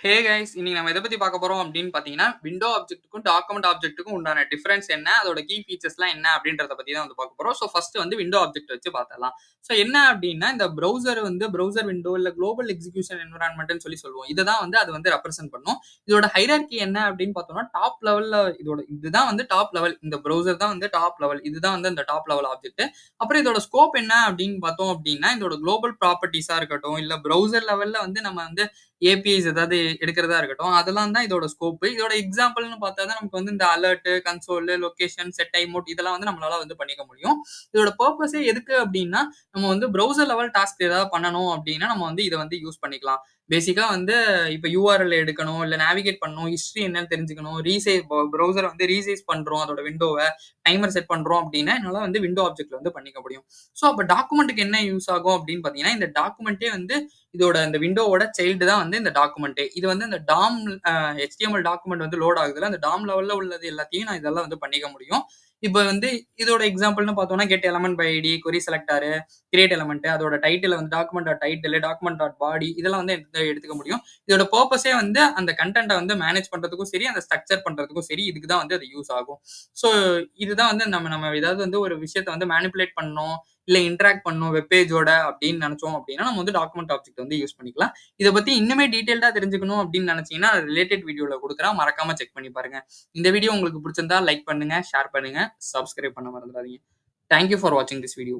Hey guys! இன்னைக்கு நம்ம எத பத்தி பார்க்க போறோம் அப்படின்னு பார்த்தீங்கன்னா, விண்டோ ஆப்ஜெக்ட்டுக்கும், டாக்குமெண்ட் ஆப்ஜெக்ட்டுக்கும் உண்டான டிஃபரன்ஸ் என்ன? அதோட கீ ஃபீச்சர்ஸ்லாம் என்ன? அப்படின்றத பத்தி தான் வந்து பார்க்க போறோம். ஸோ ஃபர்ஸ்ட் வந்து விண்டோ ஆப்ஜெக்ட் வச்சு பார்த்தரலாம். ஸோ என்ன அப்படின்னா, இந்த ப்ரௌசர் விண்டோ இல்ல குளோபல் எக்ஸிகியூஷன் என்வைரன்மென்ட்ன்னு சொல்லுவோம். இத தான் வந்து அது வந்து ரெப்ரசென்ட் பண்ணும். இதோட ஹைரார்கி என்ன அப்படின்னு பார்த்தோம்னா, டாப் லெவல்ல இதுதான் வந்து டாப் லெவல். இந்த ப்ரௌசர் தான் வந்து டாப் லெவல். இதுதான் வந்து அந்த டாப் லெவல் ஆப்ஜெக்ட். அப்புறம் இதோட ஸ்கோப் என்ன அப்படின்னு பார்த்தோம் அப்படின்னா, இதோட குளோபல் ப்ராப்பர்ட்டீஸா இருக்கட்டும், இல்ல ப்ரௌசர் லெவல்ல வந்து நம்ம வந்து ஏபிஐஸ் ஏதாவது எடுக்கிறதா இருக்கட்டும். அதெல்லாம் தான் இதோட ஸ்கோப். இதோட எக்ஸாம்பிள்னு பார்த்தா தான் நமக்கு வந்து இந்த alert, console, location, set time mode இதெல்லாம் வந்து நம்மளால வந்து பண்ணிக்க முடியும். இதோட பர்ப்பஸே எதுக்கு அப்டின்னா, நம்ம வந்து ப்ரௌசர் லெவல் டாஸ்க் ஏதாவது பண்ணணும் அப்டின்னா, நம்ம வந்து இத வந்து யூஸ் பண்ணிக்கலாம். பேசிக்கா வந்து இப்ப யுஆர்எல் எடுக்கணும், இல்ல நேவிகேட் பண்ணணும், ஹிஸ்டரி என்னன்னு தெரிஞ்சுக்கணும், ப்ரௌசர வந்து ரீசைஸ் பண்றோம் அதோட விண்டோவ, டைமர் செட் பண்றோம் அப்டின்னா, என்னால வந்து விண்டோ ஆப்ஜெக்ட்ல வந்து பண்ணிக்க முடியும். ஸோ அப்ப டாக்குமெண்ட்க்கு என்ன யூஸ் ஆகும் அப்டின்னு பார்த்தீங்கன்னா, இந்த டாக்குமெண்ட்டே வந்து இதோட இந்த விண்டோவோட சைல்டு தான் வந்து இந்த டாக்குமெண்ட்டே. இது வந்து இந்த டாம் HTML டாக்குமெண்ட் வந்து லோட் ஆகுதுல்ல, அந்த டாம் லெவல்ல உள்ளது எல்லாத்தையும் நான் இதெல்லாம் வந்து பண்ணிக்க முடியும். இப்ப வந்து இதோட எக்ஸாம்பிள்னு பார்த்தோம்னா, get element by ID, query selector, create element, அதோட டைட்டில் வந்து document dot title, document dot body இதெல்லாம் வந்து எடுத்துக்க முடியும். இதோட பர்ப்பஸே வந்து அந்த கன்டென்ட்ட வந்து மேனேஜ் பண்றதுக்கும் சரி, அந்த ஸ்ட்ரக்சர் பண்றதுக்கும் சரி, இதுக்கு தான் வந்து அது யூஸ் ஆகும். ஸோ இதுதான் வந்து நம்ம நம்ம ஏதாவது வந்து ஒரு விஷயத்த வந்து மேனிபுலேட் பண்ணணும், இல்ல இன்டராக்ட் பண்ணணும் வெப் பேஜோட அப்படின்னு நினைச்சோம் அப்படின்னா, நம்ம வந்து டாக்குமெண்ட் ஆப்ஜெக்ட் வந்து யூஸ் பண்ணிக்கலாம். இத பத்தி இன்னுமே டீடைல்டா தெரிஞ்சுக்கணும் அப்படின்னு நினைச்சீங்கன்னா, ரிலேட்டட் வீடியோல குடுக்குறேன். மறக்காம செக் பண்ணி பாருங்க. இந்த வீடியோ உங்களுக்கு பிடிச்சிருந்தா லைக் பண்ணுங்க, ஷேர் பண்ணுங்க, சப்ஸ்கிரைப் பண்ண மறந்துடாதீங்க. தேங்க் யூ ஃபார் வாட்சிங் திஸ் வீடியோ.